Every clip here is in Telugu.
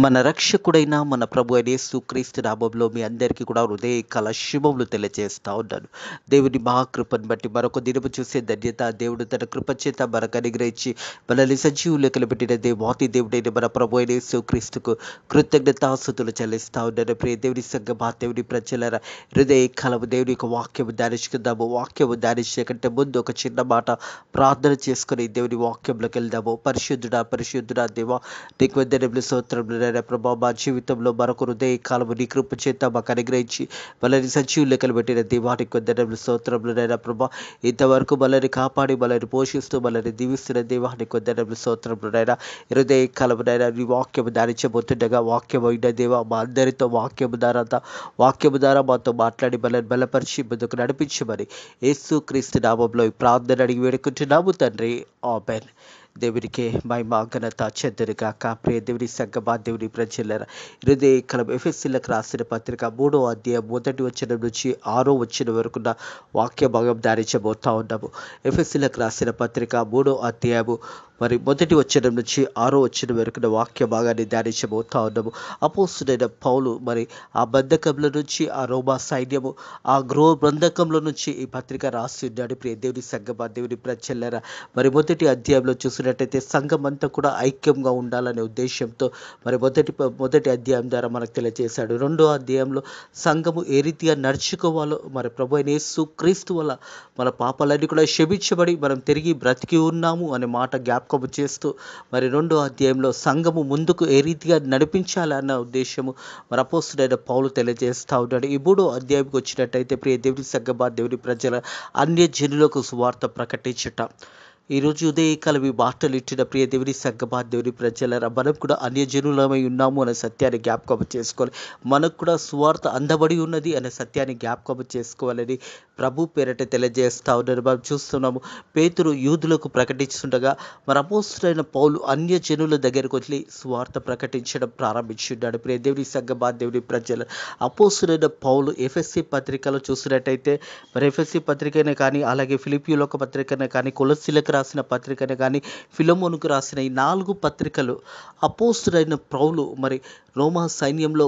మన రక్షకుడైన మన ప్రభు అయిన యేసుక్రీస్తు నామములో మీ అందరికీ కూడా హృదయపూర్వక శుభములు తెలియజేస్తా ఉన్నాను. దేవుని మహాకృపను బట్టి మరొక దినము చూసే ధన్యత దేవుడు తన కృప చేత మనకు అనుగ్రహించి మనల్ని సజీవులు లెక్కలు పెట్టిన దేవాతి దేవుడైన మన ప్రభు అయిన యేసుక్రీస్తుకు కృతజ్ఞతాస్తుతులు చెల్లిస్తా ఉన్నాను. ప్రియ దేవుని సంగమా, దేవుని ప్రజలరా, హృదయకాలము దేవుని యొక్క వాక్యము ధ్యానించుకుందాము. వాక్యము ధ్యానించే కంటే ముందు ఒక చిన్న మాట ప్రార్థన చేసుకుని దేవుని వాక్యంలోకి వెళ్దాము. పరిశుద్ధుడా దేవా, నీకు వందనములు, స్తోత్రములు ప్రభా. మా జీవితంలో మరొక హృదయ కాలము నీ కృప చేత మాకు అనుగ్రహించి మనల్ని సజీవులు లెక్కలు పెట్టిన దేవానికి వందనములు, స్తోత్రములు ప్రభా. ఇంతవరకు మనల్ని కాపాడి మనల్ని పోషిస్తూ మనల్ని దీవిస్తున్న దేవానికి వందనములు, స్తోత్రములు హృదయ కాలము నీ వాక్యము ధ్యానించబోతుండగా వాక్యము అయిన దేవా, మా అందరితో వాక్యము ద్వారా మాతో మాట్లాడి మనల్ని బలపరిచి ముందుకు నడిపించమని యేసుక్రీస్తు నామములో ఈ ప్రార్థన అడిగి వేడుకుంటున్నాము తండ్రి. ఆమేన్. దేవునికి మహిమ ఘనత చెందునుగాక. ప్రియ దేవుని సంగమా, దేవుని ప్రజలరా, హృదయ కలం ఎఫెసీలకు రాసిన పత్రిక 3వ అధ్యాయం 1వ వచనం నుంచి 6వ వచనం వరకున్న వాక్య భాగం ధ్యానించబోతా ఉన్నాము. ఎఫెసీలకు రాసిన పత్రిక 3వ అధ్యాయము 1వ వచనం నుంచి 6వ వచనం వరకున్న వాక్య భాగాన్ని ధ్యానించబోతా ఉన్నాము. అపోస్తుడైన పౌలు ఆ బంధకంలో నుంచి, ఆ రోమా సైన్యము, ఆ బంధకంలో నుంచి ఈ పత్రిక రాసి ఉన్నాడు. ప్రియ దేవుని సంగమా, దేవుని ప్రజలరా, మొదటి అధ్యాయంలో చూసినట్టయితే సంఘం అంతా కూడా ఐక్యంగా ఉండాలనే ఉద్దేశంతో మొదటి అధ్యాయం ద్వారా మనకు తెలియజేశాడు. 2వ అధ్యాయంలో సంఘము ఏ రీతిగా నడుచుకోవాలో, ప్రభు అయిన యేసుక్రీస్తు వల్ల మన పాపాలన్నీ కూడా క్షమించబడి మనం తిరిగి బ్రతికి ఉన్నాము అనే మాట జ్ఞాపకం చేస్తూ 2వ అధ్యాయంలో సంఘము ముందుకు ఏ రీతిగా నడిపించాలన్న ఉద్దేశము అపోస్తుడైన పౌలు తెలియజేస్తూ ఉన్నాడు. ఈ 3వ అధ్యాయంకి వచ్చినట్టయితే ప్రియ దేవుని సంగమా, దేవుని ప్రజల అన్య జనులకు సువార్త ప్రకటించుట. ఈరోజు ఉదయకాలం ఈ మాటలు ఇచ్చిన ప్రియ దేవుని సంగమా, దేవుని ప్రజలరా, మనం కూడా అన్యజనులమై ఉన్నాము అనే సత్యాన్ని జ్ఞాపకం చేసుకోవాలి. మనకు కూడా సువార్త అందబడి ఉన్నది అనే సత్యాన్ని జ్ఞాపకం చేసుకోవాలని ప్రభు పేరట తెలియజేస్తా ఉన్నారు. మనం చూస్తున్నాము, పేతురు యూదులకు ప్రకటిస్తుండగా అపోస్తుడైన పౌలు అన్యజనుల దగ్గరకు వచ్చి సువార్త ప్రకటించడం ప్రారంభించున్నాడు. ప్రియ దేవుని సంగమా, దేవుని ప్రజల అపోస్తుడైన పౌలు ఎఫెసీ పత్రికలో చూసినట్టయితే ఎఫెసీ పత్రికనే కానీ, అలాగే ఫిలిప్పీయులకు పత్రికనే కానీ, కొలస్సీలకు రాసిన పత్రికనే కానీ, ఫిలమోనుకు రాసిన ఈ 4 పత్రికలు అపోస్తుడైన పౌలు రోమా సైన్యంలో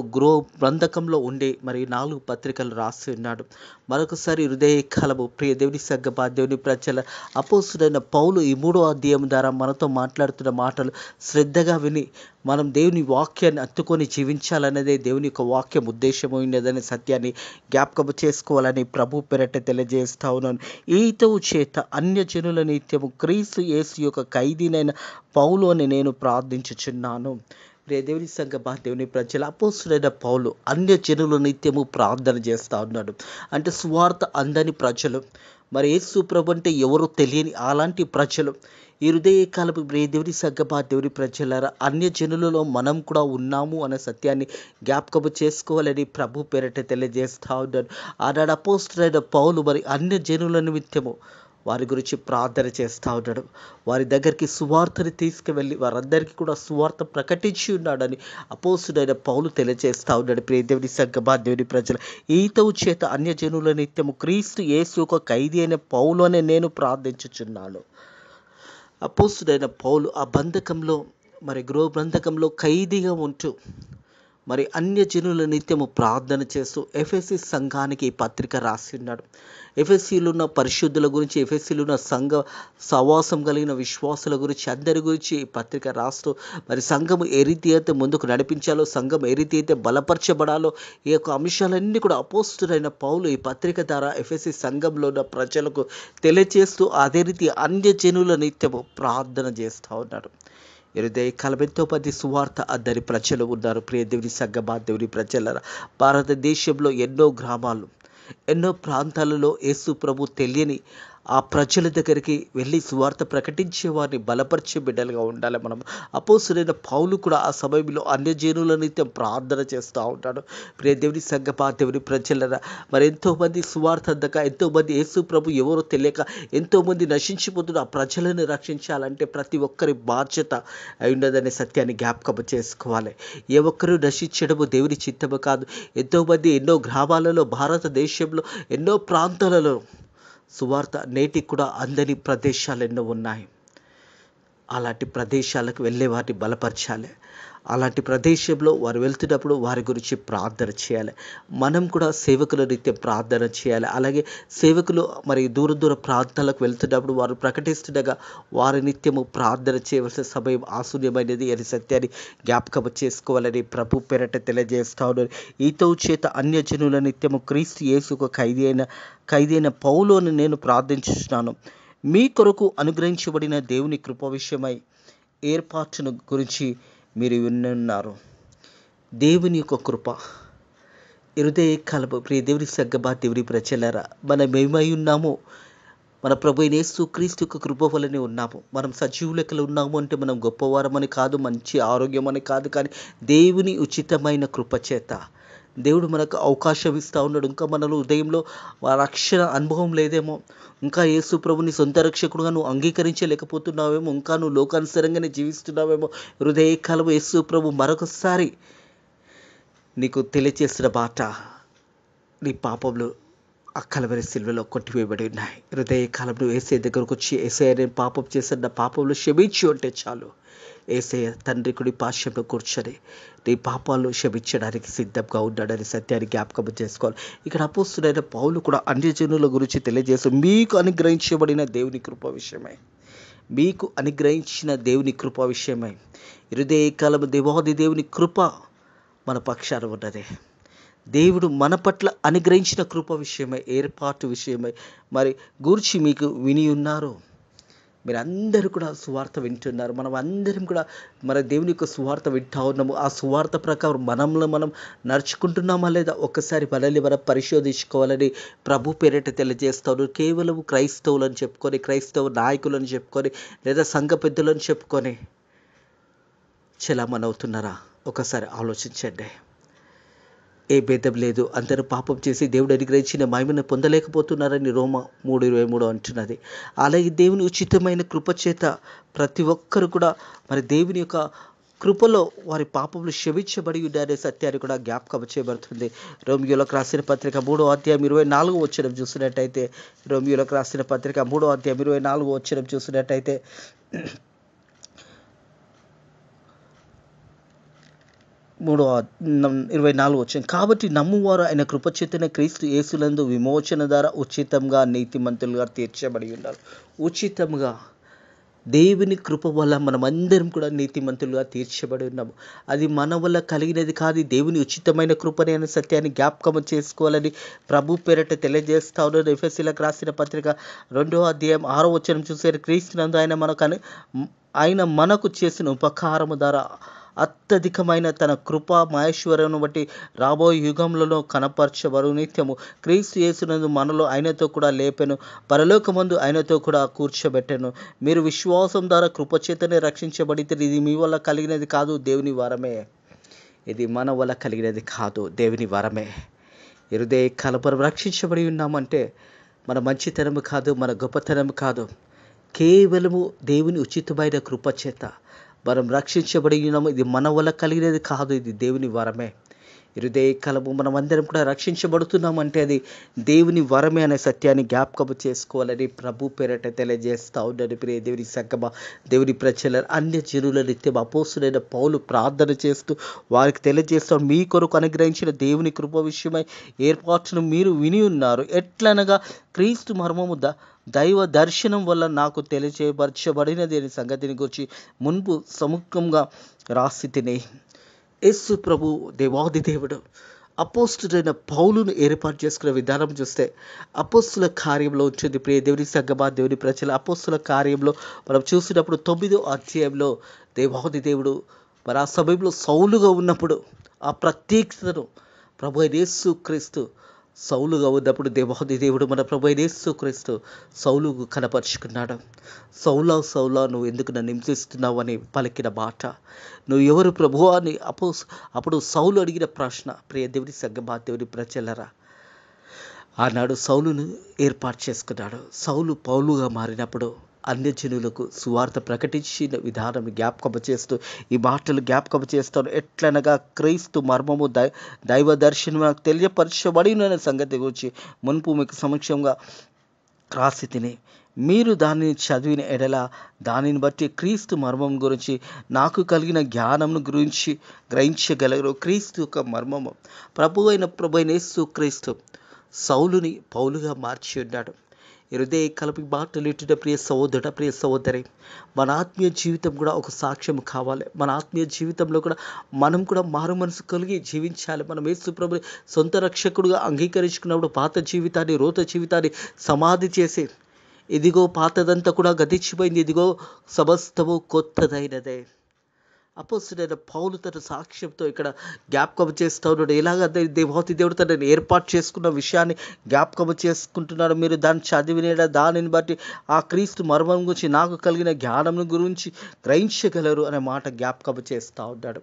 బంధకంలో ఉండే 4 పత్రికలు రాసి ఉన్నాడు. మరొకసారి హృదయ కాలము ప్రియ దేవుని సంగమా, దేవుని ప్రజల అపోస్తుడైన పౌలు ఈ 3వ అధ్యాయం ద్వారా మనతో మాట్లాడుతున్న మాటలు శ్రద్ధగా విని మనం దేవుని వాక్యాన్ని అత్తుకొని జీవించాలన్నదే దేవుని యొక్క వాక్యం ఉద్దేశమైనదనే సత్యాన్ని జ్ఞాపకం చేసుకోవాలని ప్రభు పేరట తెలియజేస్తా ఉన్నాను. ఈతవు చేత అన్యజనుల నిత్యము క్రీస్తు యేసు యొక్క ఖైదీనైన పౌలు అని నేను ప్రార్థించుచున్నాను. ప్రియ దేవుని సంగమా, దేవుని ప్రజల అపోస్తుడైన పౌలు అన్యజనుల నిత్యము ప్రార్థన చేస్తూ ఉన్నాడు. అంటే సువార్త అందని ప్రజలు, యేసు ప్రభు అంటే ఎవరో తెలియని అలాంటి ప్రజలు ఈ హృదయకాలపు ప్రియ దేవుని సంగమా, దేవుని ప్రజలారా, అన్యజనులలో మనం కూడా ఉన్నాము అనే సత్యాన్ని జ్ఞాపకము చేసుకోవాలని ప్రభు పేరట తెలియజేస్తూ ఉన్నాడు. ఆనాడు అపోస్తుడైన పౌలు అన్యజనుల నిమిత్తము వారి గురించి ప్రార్థన చేస్తూ ఉన్నాడు. వారి దగ్గరికి సువార్తని తీసుకువెళ్ళి వారందరికీ కూడా సువార్త ప్రకటించి ఉన్నాడని అపోస్తుడైన పౌలు తెలియజేస్తూ ఉన్నాడు. ప్రియ దేవుని సంగమా, దేవుని ప్రజలు, ఈతవు చేత అన్యజనుల నిత్యము క్రీస్తు యేసు యొక్క ఖైదీ అయిన పౌలు అనే నేను ప్రార్థించుచున్నాను. అపోస్తుడైన పౌలు ఆ బంధకంలో బంధకంలో ఖైదీగా ఉంటూ అన్యజనుల నిత్యము ప్రార్థన చేస్తూ ఎఫెసీ సంఘానికి ఈ పత్రిక రాసి ఉన్నాడు. ఎఫెసీలో ఉన్న పరిశుద్ధుల గురించి, ఎఫెసీలో ఉన్న సంఘ సవాసం కలిగిన విశ్వాసుల గురించి, అందరి గురించి ఈ పత్రిక రాస్తూ సంఘము ఏ రీతి అయితే ముందుకు నడిపించాలో, సంఘం ఏ రీతి అయితే బలపరచబడాలో, ఈ యొక్క అంశాలన్నీ కూడా అపోస్తుడైన పౌలు ఈ పత్రిక ద్వారా ఎఫెసీ సంఘంలో ఉన్న ప్రజలకు తెలియజేస్తూ అదే రీతి అన్యజనుల నిత్యము ప్రార్థన చేస్తూ ఉన్నాడు. హృదయ కాలం ఎంతో మంది సువార్త అందరి ప్రజలు ఉన్నారు. ప్రియ దేవుని సంగమా, దేవుని ప్రజలరా, భారతదేశంలో ఎన్నో గ్రామాలు, ఎన్నో ప్రాంతాలలో యేసు ప్రభు తెలియని ఆ ప్రజల దగ్గరికి వెళ్ళి సువార్త ప్రకటించే వారిని బలపరిచే బిడ్డలుగా ఉండాలి మనం. అపోస్తుడైన పౌలు కూడా ఆ సమయంలో అన్యజనుల నిత్యం ప్రార్థన చేస్తూ ఉంటాడు. ప్రియ దేవుని సంగమా, దేవుని ప్రజలరా, ఎంతోమంది సువార్త అందక, ఎంతోమంది యేసు ప్రభు ఎవరో తెలియక ఎంతోమంది నశించిపోతున్న ఆ ప్రజలను రక్షించాలంటే ప్రతి ఒక్కరి బాధ్యత అయి ఉన్నదనే సత్యాన్ని జ్ఞాపకం చేసుకోవాలి. ఏ ఒక్కరూ నశించడము దేవుని చిత్తము కాదు. ఎంతోమంది ఎన్నో గ్రామాలలో, భారతదేశంలో ఎన్నో ప్రాంతాలలో సువార్త నేటికి కూడా అందని ప్రదేశాలు ఎన్నో ఉన్నాయి. అలాంటి ప్రదేశాలకు వెళ్ళే వారిని బలపరచాలి. అలాంటి ప్రదేశంలో వారు వెళ్తున్నప్పుడు వారి గురించి ప్రార్థన చేయాలి. మనం కూడా సేవకుల నిత్యం ప్రార్థన చేయాలి. అలాగే సేవకులు మరి దూర దూర ప్రాంతాలకు వెళ్తున్నప్పుడు వారు ప్రకటిస్తుండగా వారి నిత్యము ప్రార్థన చేయవలసిన సమయం ఆశూన్యమైనది అని సత్యాన్ని జ్ఞాపకం చేసుకోవాలని ప్రభు పేరట తెలియజేస్తా ఉన్నారు. ఈతో చేత అన్యజనుల నిత్యము క్రీస్తు యేసుకు ఖైదైన పౌలును నేను ప్రార్థించుచున్నాను. మీ కొరకు అనుగ్రహించబడిన దేవుని కృప విషయమై ఏర్పాటును గురించి మీరు వినున్నారు. దేవుని యొక్క కృప హృదయ కలప ప్రియ దేవుని సగ్గబా దేవుని ప్రజలారా, మనం ఏమై ఉన్నామో మన ప్రభు అయిన యేసుక్రీస్తు యొక్క కృప వలనే ఉన్నాము. మనం సజీవ లెక్కలు ఉన్నాము అంటే మనం గొప్పవారమని కాదు, మంచి ఆరోగ్యం అని కాదు, కానీ దేవుని ఉచితమైన కృప చేత దేవుడు మనకు అవకాశం ఇస్తూ ఉన్నాడు. ఇంకా మనలో ఉదయంలో రక్షణ అనుభవం లేదేమో, ఇంకా యేసు ప్రభుని సొంత రక్షకుడుగా నువ్వు అంగీకరించలేకపోతున్నావేమో, ఇంకా నువ్వు లోకానుసారంగానే జీవిస్తున్నావేమో. హృదయకాలం యేసు ప్రభు మరొకసారి నీకు తెలియచేసిన మాట, నీ పాపంలో ఆ కలవరి సిలువలో కొట్టివేయబడి ఉన్నాయి. హృదయకాలం నువ్వు ఏసయ్య దగ్గరకు వచ్చి, ఏసయ్య నేను పాపం చేసిన నా పాపంలో క్షమించు అంటే చాలు, ఏసయ్య తండ్రి కుడి పార్శ్వంలో కూర్చొని నీ పాపాలు క్షమించడానికి సిద్ధంగా ఉన్నాడని సత్యాన్ని జ్ఞాపకం చేసుకోవాలి. ఇక్కడ అపోస్తుడైన పౌలు కూడా అన్యజనుల గురించి తెలియజేస్తూ, మీకు అనుగ్రహించబడిన దేవుని కృప విషయమై, మీకు అనుగ్రహించిన దేవుని కృప విషయమై, హృదయకాలం దేవాది దేవుని కృప మన పక్షాన ఉన్నదే. దేవుడు మన పట్ల అనుగ్రహించిన కృప విషయమై, ఏర్పాటు విషయమై మరి గూర్చి మీకు విని ఉన్నారు. మీరందరూ కూడా సువార్త వింటున్నారు. మనం అందరం కూడా మన దేవుని యొక్క సువార్త వింటా ఉన్నాము. ఆ సువార్త ప్రకారం మనం నడుచుకుంటున్నామా లేదా ఒక్కసారి మనల్ని మనం పరిశోధించుకోవాలని ప్రభు పేరిట తెలియజేస్తాను. కేవలం క్రైస్తవులని చెప్పుకొని, క్రైస్తవ నాయకులని చెప్పుకొని, లేదా సంఘ పెద్దలని చెప్పుకొని చలామణవుతున్నారా? ఒకసారి ఆలోచించండి. ఏ భేదం లేదు, అందరూ పాపం చేసి దేవుడు అనుగ్రహించిన మహిమను పొందలేకపోతున్నారని రోమా 3:23 అంటున్నది. అలాగే దేవుని ఉచితమైన కృపచేత ప్రతి ఒక్కరు కూడా మరి దేవుని యొక్క కృపలో వారి పాపములు క్షమించబడి ఉన్నారనే సత్యాన్ని కూడా జ్ఞాపకం చేయబడుతుంది. రోమియోలకు రాసిన పత్రిక 3వ అధ్యాయం 24వ వచనం చూసినట్టయితే, రోమియోలకు రాసిన పత్రిక 3వ అధ్యాయం 24వ వచనం చూసినట్టయితే, 3:24 వచ్చింది. కాబట్టి నమ్మువారు ఆయన కృపచేతనే క్రీస్తు యేసులందు విమోచన ద్వారా ఉచితంగా నీతిమంతులుగా తీర్చబడి ఉన్నారు. ఉచితంగా దేవుని కృప వల్ల మనమందరం కూడా నీతిమంతులుగా తీర్చబడి ఉన్నాము. అది మన వల్ల కలిగినది కాదు, దేవుని ఉచితమైన కృపనే అనే సత్యాన్ని జ్ఞాపకం చేసుకోవాలని ప్రభు పేరట తెలియజేస్తా ఉన్నారు. ఎఫెసీయులకు రాసిన పత్రిక 2వ అధ్యాయం 6వ వచనం చూసారు. క్రీస్తునందు ఆయన మనకు చేసిన ఉపకారము ద్వారా అత్యధికమైన తన కృపా మహేశ్వరను బట్టి రాబోయే యుగంలో కనపరచబడు నిత్యము క్రీస్తు యేసునందు మనలో ఆయనతో కూడా లేపెను, పరలోకమందు ఆయనతో కూడా కూర్చోబెట్టెను. మీరు విశ్వాసం ద్వారా కృపచేతనే రక్షించబడితే ఇది మీ వల్ల కలిగినది కాదు, దేవుని వరమే. ఇది మన వల్ల కలిగినది కాదు, దేవుని వరమే. హృదయ కలపరం రక్షించబడి ఉన్నామంటే మన మంచితనము కాదు, మన గొప్పతనం కాదు, కేవలము దేవుని ఉచితమైన కృపచేత మనం రక్షించబడి ఉన్నాము. ఇది మన వల్ల కలిగినది కాదు, ఇది దేవుని వరమే. హృదయ కలము మనం అందరం కూడా రక్షించబడుతున్నామంటే అది దేవుని వరమే అనే సత్యాన్ని జ్ఞాపకం చేసుకోవాలని ప్రభు పేరట తెలియజేస్తా ఉన్నాడు. ప్రియ దేవుని సంగమా, దేవుని ప్రజల అన్య జనుల నిత్యం అపోస్తుడైన పౌలు ప్రార్థన చేస్తూ వారికి తెలియజేస్తాం, మీ కొరకు అనుగ్రహించిన దేవుని కృప విషయమై ఏర్పాటును మీరు విని ఉన్నారు. ఎట్లనగా క్రీస్తు మర్మము దైవ దర్శనం వల్ల నాకు తెలియచేయబరచబడినది అనే సంగతిని గురించి మున్పు సముఖంగా రాసి తినే. యేసు ప్రభు దేవాది దేవుడు అపోస్తుడైన పౌలును ఏర్పాటు చేసుకునే విధానం చూస్తే అపోస్తుల కార్యంలో ఉంటుంది. ప్రియ దేవుని సంగమా, దేవుని ప్రజల అపోస్తుల కార్యంలో మనం చూసినప్పుడు 9వ అధ్యాయంలో దేవాది దేవుడు మరి ఆ సమయంలో సౌలుగా ఉన్నప్పుడు ఆ ప్రత్యేకతను ప్రభు అయిన యేసుక్రీస్తు సౌలుగా ఉన్నప్పుడు దేవాది దేవుడు మన ప్రభు అయిన యేసుక్రీస్తు సౌలుకు కనపరుచుకున్నాడు. సౌలా సౌలా నువ్వు ఎందుకు నన్ను హింసిస్తున్నావు అని పలికిన మాట, నువ్వు ఎవరు ప్రభువా అని అప్పుడు సౌలు అడిగిన ప్రశ్న. ప్రియ దేవుని సంగమా, దేవుని ప్రజలరా, ఆనాడు సౌలును ఏర్పాటు చేసుకున్నాడు. సౌలు పౌలుగా మారినప్పుడు అన్యజనులకు సువార్త ప్రకటించిన విధానం జ్ఞాపకం చేస్తూ ఈ మాటలు జ్ఞాపకం చేస్తాను. ఎట్లనగా క్రీస్తు మర్మము దైవ దర్శనం నాకు తెలియపరచబడిన సంగతి గురించి మున్పు మీకు సమక్షంగా రాసి తిని మీరు దానిని చదివిన ఎడల దానిని బట్టి క్రీస్తు మర్మం గురించి నాకు కలిగిన జ్ఞానం గురించి గ్రహించగలరు. క్రీస్తు యొక్క మర్మము ప్రభు అయిన యేసు క్రీస్తు సౌలుని పౌలుగా మార్చి ఉన్నాడు. హృదయ కలపి మాటలు ఇటుట ప్రియ సహోదరుడ, ప్రియ సహోదరి, మన ఆత్మీయ జీవితం కూడా ఒక సాక్ష్యం కావాలి. మన ఆత్మీయ జీవితంలో కూడా మనం కూడా మారు మనసు కలిగి జీవించాలి. మనం యేసు ప్రభుని సొంత రక్షకుడుగా అంగీకరించుకున్నప్పుడు పాత జీవితాన్ని, రోత జీవితాన్ని సమాధి చేసి, ఇదిగో పాతదంతా కూడా గతించిపోయింది, ఇదిగో సమస్తము కొత్తదైనదే. అపోస్తలుడైన పౌలు తన సాక్ష్యంతో ఇక్కడ జ్ఞాపకం చేస్తూ ఉన్నాడు. ఎలాగ దేవాతి దేవుడు తనని ఏర్పాటు చేసుకున్న విషయాన్ని జ్ఞాపకం చేసుకుంటున్నాడు. మీరు దాన్ని చదివిన దానిని బట్టి ఆ క్రీస్తు మర్మం గురించి నాకు కలిగిన జ్ఞానం గురించి గ్రహించగలరు అనే మాట జ్ఞాపకం చేస్తూ ఉన్నాడు.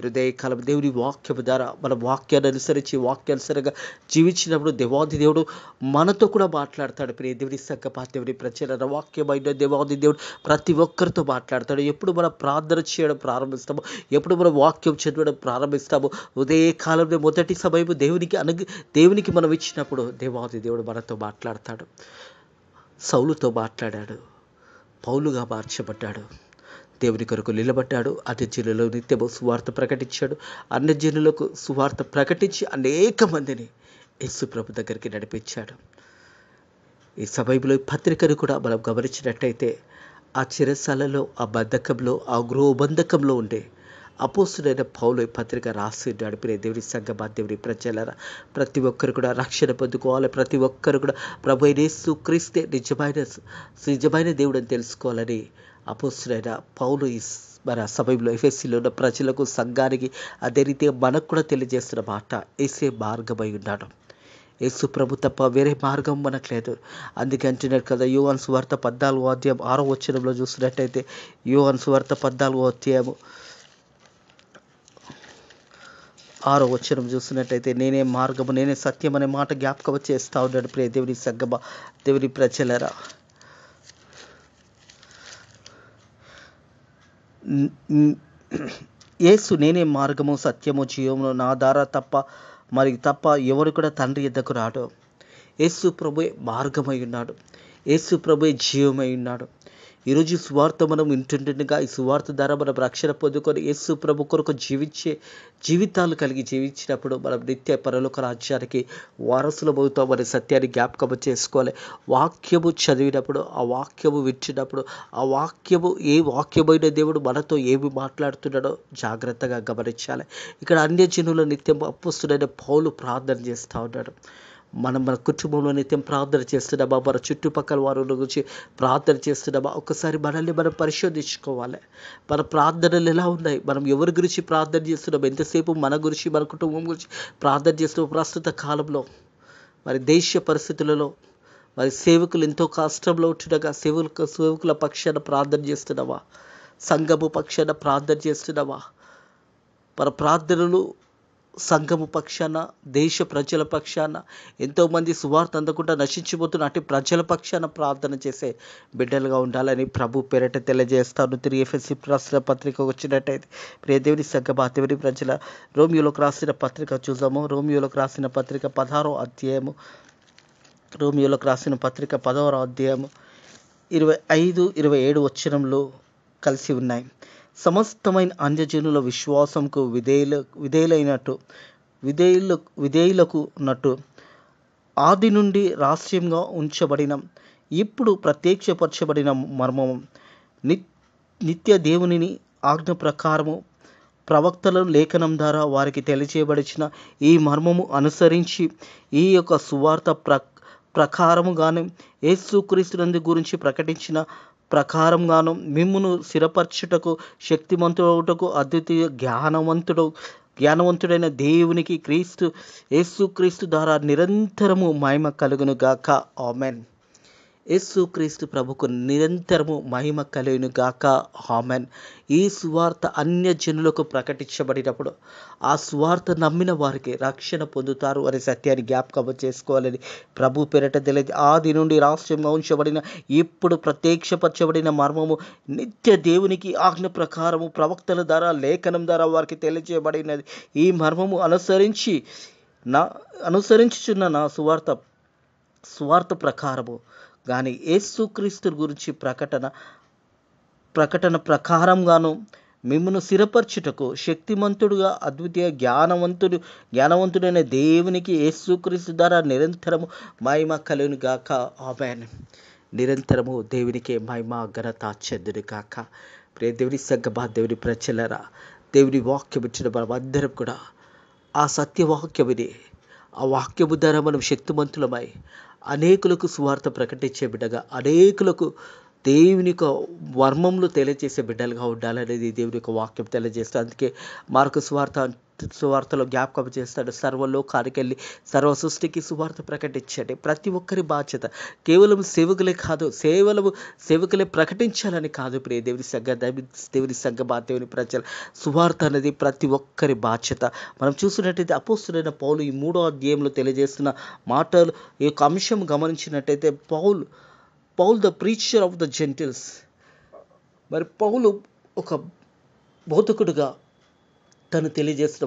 హృదయ కాలం దేవుని వాక్యము ద్వారా మన వాక్యాన్ని అనుసరించి వాక్యానుసరంగా జీవించినప్పుడు దేవాది దేవుడు మనతో కూడా మాట్లాడతాడు. ప్రియ దేవుని సంగమా, దేవుని ప్రచార వాక్యమైన దేవాది దేవుడు ప్రతి ఒక్కరితో మాట్లాడతాడు. ఎప్పుడు మనం ప్రార్థన చేయడం ప్రారంభిస్తామో, ఎప్పుడు మనం వాక్యం చదవడం ప్రారంభిస్తామో, ఉదయ కాలంలో మొదటి సమయం దేవునికి మనం ఇచ్చినప్పుడు దేవాది దేవుడు మనతో మాట్లాడతాడు. సౌలుతో మాట్లాడాడు, పౌలుగా మార్చబడ్డాడు, దేవుని కొరకు నిలబడ్డాడు. అన్యజనులలో నిత్యము సువార్త ప్రకటించాడు. అన్యజనులకు సువార్త ప్రకటించి అనేక మందిని యేసు ప్రభు దగ్గరికి నడిపించాడు. ఈ సమయంలో ఈ పత్రికను కూడా మనం గమనించినట్టయితే ఆ చిరసాలలో, ఆ బంధకంలో, ఆ గృహబంధకంలో ఉండే అపోస్తుడైన పౌలు ఈ పత్రిక రాసి నడిపిన దేవుని సంగమా, దేవుని ప్రజలారా, ప్రతి ఒక్కరు కూడా రక్షణ పొందుకోవాలి. ప్రతి ఒక్కరు కూడా ప్రభు అయిన యేసు క్రీస్తే నిజమైన దేవుడు అని తెలుసుకోవాలని అపోస్తుడైన పౌలు మన సమయంలో ఎఫెసీలో ఉన్న ప్రజలకు, సంఘానికి, అదే రీతిగా మనకు కూడా తెలియజేస్తున్న మాట, యేసే మార్గమై ఉన్నాడు. యేసు ప్రభు తప్ప వేరే మార్గం మనకు లేదు. అందుకే అంటున్నాడు కదా, యోహాను సువార్త 14వ అధ్యాయం 6వ వచనంలో చూసినట్టయితే, యోహాను సువార్త 14వ అధ్యాయము 6వ వచనం చూసినట్టయితే, నేనే మార్గము, నేనే సత్యం అనే మాట జ్ఞాపకం చేస్తూ ఉన్నాడు. ప్రియ దేవుని సంగమా, దేవుని ప్రజలరా, యేసు నేనే మార్గము, సత్యము, జీవము, నా ద్వారా తప్ప ఎవరు కూడా తండ్రి యొద్దకు రాడు. యేసు ప్రభువే మార్గమై ఉన్నాడు. యేసు ప్రభువే జీవమై ఉన్నాడు. ఈరోజు సువార్త మనం వింటుండగా ఈ సువార్త ద్వారా మనం రక్షణ పొందుకొని యేసు ప్రభు కొరకు జీవితాలు కలిగి జీవించినప్పుడు మనం నిత్య పరలోక రాజ్యానికి వారసులమవుతామనే సత్యాన్ని జ్ఞాపకం చేసుకోవాలి. వాక్యము చదివినప్పుడు, ఆ వాక్యము వింటున్నప్పుడు, ఆ వాక్యము ఏ వాక్యమైన దేవుడు మనతో ఏమి మాట్లాడుతున్నాడో జాగ్రత్తగా గమనించాలి. ఇక్కడ అన్యజనుల నిత్యం అపోస్తుడైన పౌలు ప్రార్థన చేస్తూ ఉన్నాడు. మన కుటుంబంలో నిత్యం ప్రార్థన చేస్తున్నామా? మన చుట్టుపక్కల వారి గురించి ప్రార్థన చేస్తున్నామా? ఒకసారి మనల్ని మనం పరిశోధించుకోవాలి. మన ప్రార్థనలు ఎలా ఉన్నాయి? మనం ఎవరి గురించి ప్రార్థన చేస్తున్నాం? ఎంతసేపు మన గురించి, మన కుటుంబం గురించి ప్రార్థన చేస్తున్నాం? ప్రస్తుత కాలంలో మరి దేశ పరిస్థితులలో మరి సేవకులు ఎంతో కష్టంలో ఉంటుండగా సేవకుల పక్షాన ప్రార్థన చేస్తున్నావా? సంఘము పక్షాన ప్రార్థన చేస్తున్నావా? మన ప్రార్థనలు సంఘము పక్షాన, దేశ ప్రజల పక్షాన, ఎంతోమంది సువార్త అందకుండా నశించిపోతున్న అటు ప్రజల పక్షాన ప్రార్థన చేసే బిడ్డలుగా ఉండాలని ప్రభు పేరట తెలియజేస్తాను. తిరిగి ఎఫెసీ రాసిన పత్రిక వచ్చినట్టయితే, ప్రియ దేవుని సంగమా, దేవుని ప్రజల, రోమియోలకు రాసిన పత్రిక చూద్దాము. రోమియోలకు రాసిన పత్రిక 16వ అధ్యాయము, రోమియోలకు రాసిన పత్రిక 16వ అధ్యాయము 25-27 వచనంలో కలిసి ఉన్నాయి. సమస్తమైన అన్యజనుల విశ్వాసంకు విధేయులకు నట్టు ఆది నుండి రహస్యంగా ఉంచబడిన, ఇప్పుడు ప్రత్యక్షపరచబడిన మర్మము నిత్య దేవునిని ఆజ్ఞ ప్రకారము ప్రవక్తల లేఖనం ద్వారా వారికి తెలియజేయబడిన ఈ మర్మము అనుసరించి ఈ యొక్క సువార్త ప్రకారముగానే యేసుక్రీస్తునందు గురించి ప్రకటించిన ప్రకారంగాను మిమ్మును స్థిరపరచుటకు, శక్తిమంతుడవుటకు, అద్వితీయ జ్ఞానవంతుడైన దేవునికి యేసుక్రీస్తు ద్వారా నిరంతరము మహిమ కలుగును గాక. ఆమెన్. యేసుక్రీస్తు ప్రభుకు నిరంతరము మహిమ కలుగును గాక. ఆమెన్. ఈ సువార్త అన్యజనులకు ప్రకటించబడినప్పుడు ఆ సువార్త నమ్మిన వారికి రక్షణ పొందుతారు అనే సత్యాన్ని జ్ఞాపకం చేసుకోవాలని ప్రభు పేరట తెలియదు. ఆది నుండి రహస్యంగా ఉంచబడిన, ఇప్పుడు ప్రత్యక్షపరచబడిన మర్మము నిత్య దేవునికి ఆజ్ఞ ప్రకారము ప్రవక్తల ద్వారా లేఖనం ద్వారా వారికి తెలియజేయబడినది. ఈ మర్మము అనుసరించుచున్న నా సువార్త ప్రకారము కానీ యేసుక్రీస్తు గురించి ప్రకటన ప్రకారంగాను మిమ్మును స్థిరపరచుటకు శక్తిమంతుడుగా అద్వితీయ జ్ఞానవంతుడైన దేవునికి యేసుక్రీస్తు ద్వారా నిరంతరము మహిమ కలుగును గాక. ఆమేన్. నిరంతరము దేవునికే మహిమ ఘనత చెందును గాక. ప్రియ దేవుని సంగమా, దేవుని ప్రజలారా, దేవుని వాక్యం ఇచ్చిన మనం అందరం కూడా ఆ సత్యవాక్యముని, ఆ వాక్యము ద్వారా మనం శక్తిమంతులమై అనేకులకు సువార్త ప్రకటించే బిడ్డగా, అనేకులకు దేవుని యొక్క వర్మములు తెలియజేసే బిడ్డలుగా ఉండాలనేది దేవుని యొక్క వాక్యం తెలియజేస్తాడు. అందుకే మార్కు సువార్తలో జ్ఞాపకం చేస్తాడు, సర్వలోకానికి వెళ్ళి సర్వ సృష్టికి సువార్త ప్రకటించండి. ప్రతి ఒక్కరి బాధ్యత. కేవలం సేవకులే ప్రకటించాలని కాదు. ప్రియ దేవుని సంఘమా, దేవుని ప్రజల సువార్త అనేది ప్రతి ఒక్కరి బాధ్యత. మనం చూసినట్టయితే అపోస్తలుడైన పౌలు ఈ 3వ అధ్యాయంలో తెలియజేస్తున్న మాటలు, ఈ యొక్క అంశం గమనించినట్టయితే Paul the preacher of the Gentiles. మరి పౌలు ఒక బోధకుడుగా తను తెలియజేసిన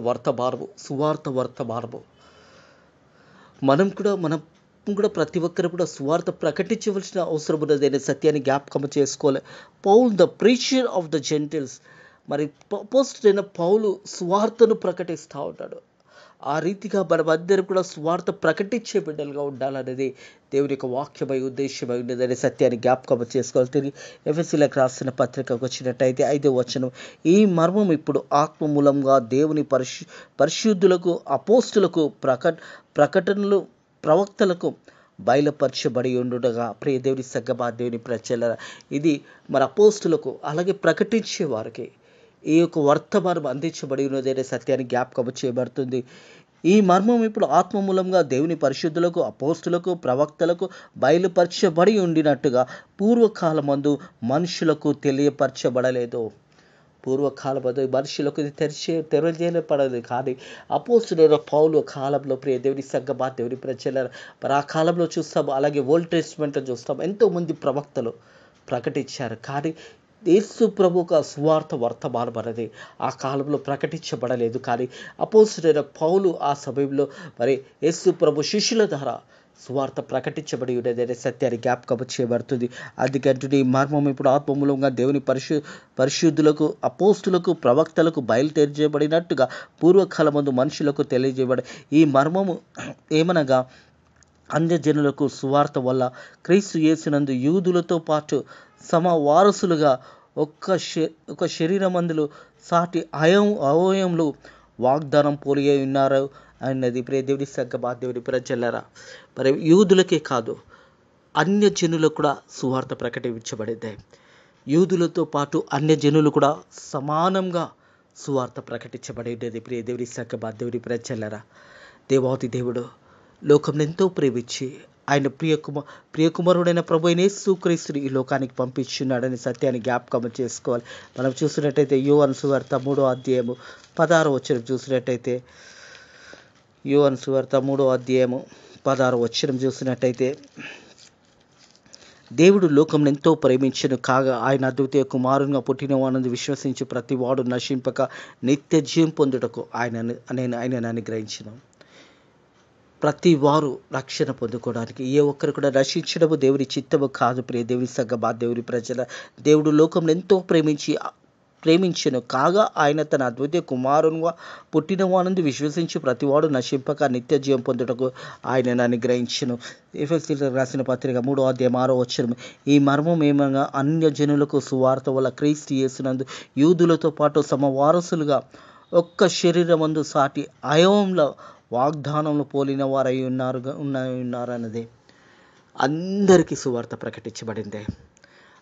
సువార్త వర్తమానము. మనం కూడా ప్రతి ఒక్కరు కూడా సువార్త ప్రకటించవలసిన అవసరం ఉన్నదనే సత్యాన్ని జ్ఞాపకం చేసుకోవాలి. Paul the preacher of the Gentiles. మరి అపోస్తలుడైన పౌలు సువార్తను ప్రకటిస్తూ ఉంటాడు. ఆ రీతిగా మనమందరం కూడా సువార్త ప్రకటించే బిడ్డలుగా ఉండాలనేది దేవుని యొక్క వాక్యమై ఉద్దేశమై ఉన్నదనే సత్యాన్ని జ్ఞాపకం చేసుకోవాలి. తిరిగి ఎఫెసీయులకు రాసిన పత్రికకు వచ్చినట్టయితే 5వ వచనం, ఈ మర్మం ఇప్పుడు ఆత్మ మూలంగా దేవుని పరిశుద్ధులకు అపోస్తులకు ప్రకటనలు ప్రవక్తలకు బయలుపరచబడి ఉండుగా. ప్రియ దేవుని సంగమా, దేవుని ప్రజలారా, ఇది మన అపోస్తులకు అలాగే ప్రకటించే వారికి ఈ యొక్క వర్తమానం అందించబడి ఉన్నదనే సత్యాన్ని జ్ఞాపకం చేయబడుతుంది. ఈ మర్మం ఇప్పుడు ఆత్మ మూలంగా దేవుని పరిశుద్ధులకు అపోస్తులకు ప్రవక్తలకు బయలుపరచబడి ఉండినట్టుగా పూర్వకాలమందు మనుషులకు తెలియపరచబడలేదు. పూర్వకాలమందు మనుషులకు తెలియజేయబడలేదు. కానీ అపోస్తలుడైన పౌలు కాలంలో, ప్రియ దేవుని సంగమా, దేవుని ప్రజలారా, మరి ఆ కాలంలో చూస్తాం. అలాగే ఓల్డ్ టెస్ట్మెంట్లో చూస్తాం, ఎంతోమంది ప్రవక్తలు ప్రకటించారు. కానీ యేసు ప్రభు ఒక సువార్త వర్తమానం అనేది ఆ కాలంలో ప్రకటించబడలేదు. కానీ అపోస్తలుడైన పౌలు ఆ సమయంలో మరి యేసు ప్రభు శిష్యుల ద్వారా సువార్త ప్రకటించబడి ఉండేదనే సత్యాన్ని జ్ఞాపకం చేయబడుతుంది. అందుకంటే ఈ మర్మం ఇప్పుడు ఆత్మమూలంగా దేవుని పరిశుద్ధులకు అపోస్తులకు ప్రవక్తలకు బయలుదేరబడినట్టుగా పూర్వకాలమందు మనుషులకు తెలియజేయబడి. ఈ మర్మము ఏమనగా, అన్యజనులకు సువార్త వల్ల క్రీస్తు యేసునందు యూదులతో పాటు సమవారసులుగా ఒక శరీరమందులు సాటి అవయములు వాగ్దానం పోలి ఉన్నారు అన్నది. ప్రియ దేవుని సంగమా, దేవుని ప్రజలారా, మరి యూదులకే కాదు అన్యజనులకు కూడా సువార్త ప్రకటించబడింది. యూదులతో పాటు అన్యజనులు కూడా సమానంగా సువార్త ప్రకటించబడి ఉండేది. ప్రియ దేవుని సంగమా, దేవుని ప్రజలారా, దేవాది దేవుడు లోకం ఎంతో ప్రేమించి ఆయన ప్రియకుమారుడైన ప్రభు అయిన యేసుక్రీస్తుని ఈ లోకానికి పంపించున్నాడని సత్యాన్ని జ్ఞాపకం చేసుకోవాలి. మనం చూసినట్టయితే యోహాను సువార్త 3వ అధ్యాయము 16వ వచనం చూసినట్టయితే, యోహాను సువార్త 3వ అధ్యాయము 16వ వచనం చూసినట్టయితే, దేవుడు లోకంను ఎంతో ప్రేమించెను కాగా ఆయన అద్వితీయ కుమారునిగా పుట్టినవాడని విశ్వసించి ప్రతి వాడు నశింపక నిత్య జీవం పొందుటకు ఆయనను అనుగ్రహించెను. ప్రతి వారు రక్షణ పొందుకోవడానికి, ఏ ఒక్కరు కూడా రక్షించడము దేవుని చిత్తము కాదు. ప్రియ దేవుని సంగమా, దేవుని ప్రజల, దేవుడు లోకంలో ఎంతో ప్రేమించెను కాగా ఆయన తన అద్వితీయ కుమారునిగా పుట్టినవానందు విశ్వసించి ప్రతివాడు నశింపక నిత్య జీవం పొందుటకు ఆయనను అనుగ్రహించెను. ఎఫెసీయులకు రాసిన పత్రిక 3వ అధ్యాయం 6వ వచనం, ఈ మర్మం ఏమనగా అన్యజనులకు సువార్త వల్ల క్రీస్తు యేసునందు యూదులతో పాటు సమవారసులుగా ఒక్క శరీరమందు సాటి అవయవంలో వాగ్దానంలో పోలిన వారై ఉన్నారన్నదే. అందరికీ సువార్త ప్రకటించబడిందే.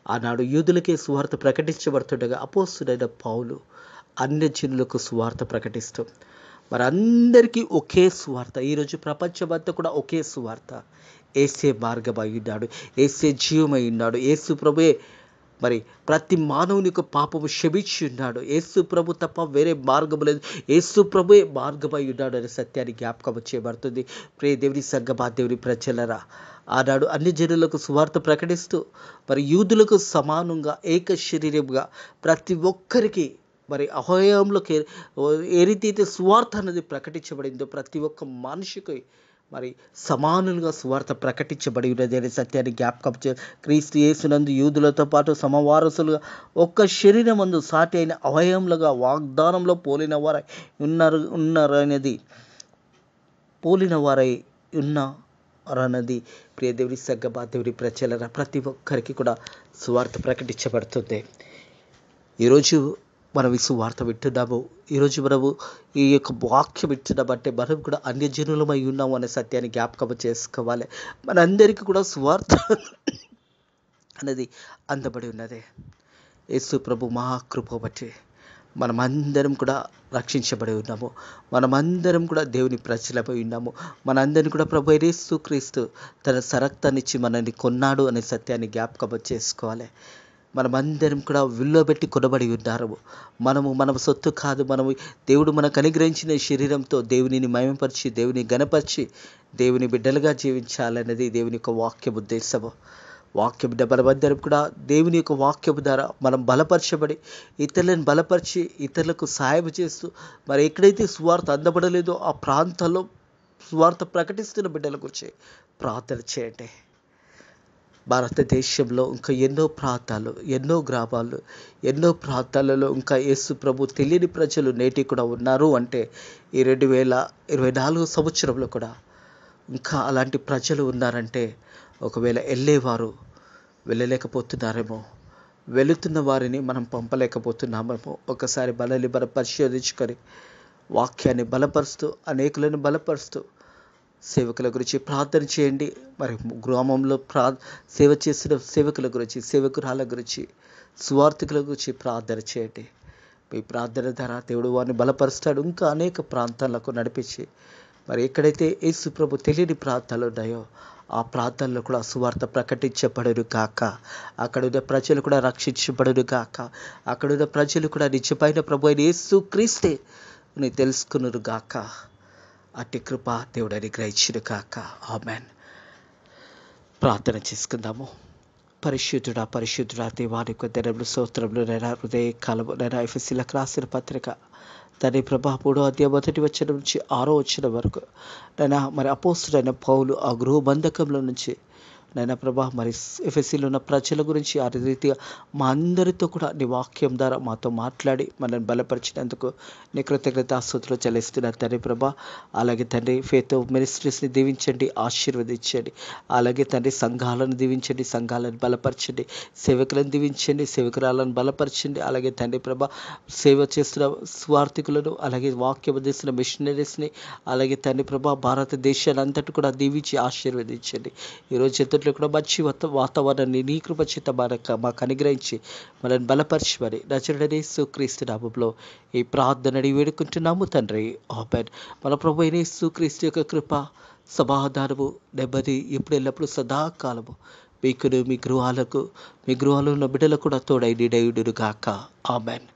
ఆనాడు యూదులకే సువార్త ప్రకటించబడుతుండగా అపోస్తలుడైన పౌలు అన్యజనులకు సువార్త ప్రకటిస్తూ మరి అందరికీ ఒకే సువార్త. ఈరోజు ప్రపంచమంతా కూడా ఒకే సువార్త. యేసే మార్గమై ఉన్నాడు, యేసే జీవమై ఉన్నాడు, యేసు ప్రభువే మరి ప్రతి మానవుని యొక్క పాపము క్షమించి ఉన్నాడు. యేసు ప్రభు తప్ప వేరే మార్గము లేదు, యేసు ప్రభువే మార్గమై ఉన్నాడు అనే సత్యాన్ని జ్ఞాపకం చేయబడుతుంది. ప్రియ దేవుని సంగమా, దేవుని ప్రజలారా, ఆనాడు అన్ని జనులకు సువార్త ప్రకటిస్తూ మరి యూదులకు సమానంగా ఏక శరీరంగా ప్రతి ఒక్కరికి మరి అవయవంలోకి ఏ రీతి అయితే సువార్త అనేది ప్రకటించబడిందో ప్రతి ఒక్క మనిషికి మరి సమానులుగా సువార్త ప్రకటించబడి ఉన్నది అనే సత్యాన్ని జ్ఞాపకం క్రీస్తు యేసునందు యూదులతో పాటు సమవారసులుగా ఒక్క శరీరమందు సాటి అయిన అవయములుగా వాగ్దానంలో పోలిన వారై ఉన్నారన్నది ప్రియ దేవుని సంగమా, దేవుని ప్రజల ప్రతి ఒక్కరికి కూడా సువార్త ప్రకటించబడుతుంది. ఈరోజు మనం ఈ సువార్త వింటున్నాము. ఈరోజు మనము ఈ యొక్క వాక్యం వింటున్నామంటే మనం కూడా అన్యజనులమై ఉన్నాము అనే సత్యాన్ని జ్ఞాపకం చేసుకోవాలి. మనందరికీ కూడా సువార్త అనేది అందబడి ఉన్నది. యేసు ప్రభు మహాకృప బట్టి మనమందరం కూడా రక్షించబడి ఉన్నాము. మనమందరం కూడా దేవుని ప్రజలమై ఉన్నాము. మనందరినీ కూడా ప్రభు యేసు క్రీస్తు తన సరక్తాన్నిచ్చి మనల్ని కొన్నాడు అనే సత్యాన్ని జ్ఞాపకం చేసుకోవాలి. మనమందరం కూడా విలువబెట్టి కొనబడి ఉన్నారు. మన సొత్తు కాదు. దేవుడు మనకు అనుగ్రహించిన శరీరంతో దేవునిని మహిమపరిచి, దేవుని గణపరిచి, దేవుని బిడ్డలుగా జీవించాలన్నది దేవుని యొక్క వాక్య ఉద్దేశము. వాక్యం మనమందరం కూడా దేవుని యొక్క వాక్యము ద్వారా మనం బలపరచబడి, ఇతరులను బలపరిచి, ఇతరులకు సహాయం చేస్తూ, మరి ఎక్కడైతే సువార్త అందబడలేదో ఆ ప్రాంతాల్లో సువార్త ప్రకటిస్తున్న బిడ్డల గురించి ప్రార్థన చేయండి. భారతదేశంలో ఇంకా ఎన్నో ప్రాంతాలు, ఎన్నో గ్రామాలు, ఎన్నో ప్రాంతాలలో ఇంకా యేసు ప్రభు తెలియని ప్రజలు నేటి కూడా ఉన్నారు అంటే ఈ 2024 సంవత్సరంలో కూడా ఇంకా అలాంటి ప్రజలు ఉన్నారంటే ఒకవేళ వెళ్ళలేకపోతున్నారేమో, వెళుతున్న వారిని మనం పంపలేకపోతున్నామేమో. ఒకసారి మనల్ని మనం పరిశోధించుకొని వాక్యాన్ని బలపరుస్తూ, అనేకులను బలపరుస్తూ సేవకుల గురించి ప్రార్థన చేయండి. మరి గ్రామంలో సేవ చేసిన సేవకుల గురించి, సేవకురాల గురించి, సువార్థికుల గురించి ప్రార్థన చేయండి. మీ ప్రార్థన ద్వారా దేవుడు వారిని బలపరుస్తాడు. ఇంకా అనేక ప్రాంతాలకు నడిపించి, మరి ఎక్కడైతే యేసు ప్రభు తెలియని ప్రాంతాలు ఉన్నాయో ఆ ప్రాంతాల్లో కూడా సువార్త ప్రకటించబడును గాక. అక్కడున్న ప్రజలు కూడా రక్షించబడును గాక. అక్కడున్న ప్రజలు కూడా నిజమైన ప్రభు అయిన యేసు క్రీస్తే తెలుసుకున్నారు గాక. అట్టి కృప దేవుడు అనుగ్రహించును గాక. ఆమేన్. ప్రార్థన చేసుకుందాము. పరిశుద్ధుడా దేవానికి వందనములు, స్తోత్రములు నైనా. హృదయ కాలము నైనా ఎఫెసీయులకు రాసిన పత్రిక తండ్రి ప్రభా 3వ అధ్యాయం 1వ వచనం నుంచి 6వ వచనం వరకు నైనా మరి అపోస్తుడైన పౌలు ఆ గృహ బంధకంలో నుంచి నైనా ప్రభా మరి ఎఫెసీలో ఉన్న ప్రజల గురించి ఆ రీతిగా మా అందరితో కూడా నీ వాక్యం ద్వారా మాతో మాట్లాడి మనల్ని బలపరిచినందుకు నీ కృతజ్ఞతాస్తుతులు చెల్లిస్తున్నాను తండ్రి ప్రభా. అలాగే తండ్రి ఫేత్ మినిస్ట్రీస్ని దీవించండి, ఆశీర్వదించండి. అలాగే తండ్రి సంఘాలను దీవించండి, సంఘాలను బలపరచండి. సేవకులను దీవించండి, సేవకురాలను బలపరచండి. అలాగే తండ్రి ప్రభా సేవ చేస్తున్న స్వార్థికులను, అలాగే వాక్యం చేస్తున్న మిషనరీస్ని, అలాగే తండ్రి ప్రభా భారతదేశాన్ని అంతటి కూడా దీవించి ఆశీర్వదించండి. ఈరోజు ఎంతట్లో కూడా మంచి వాతావరణాన్ని నీ కృప చేత మాకు అనుగ్రహించి మనల్ని బలపరచమని నజరుడైన యేసు క్రీస్తు నామములో ఈ ప్రార్థనని వేడుకుంటున్నాము తండ్రి. ఆమేన్. మన ప్రభు అయిన యేసు క్రీస్తు యొక్క కృప, సమాధానము, నెమ్మది ఇప్పుడు ఎల్లప్పుడూ సదాకాలము మీకును మీ గృహాలలో ఉన్న బిడ్డలకు కూడా తోడై నీడయుడును గాక. ఆమేన్.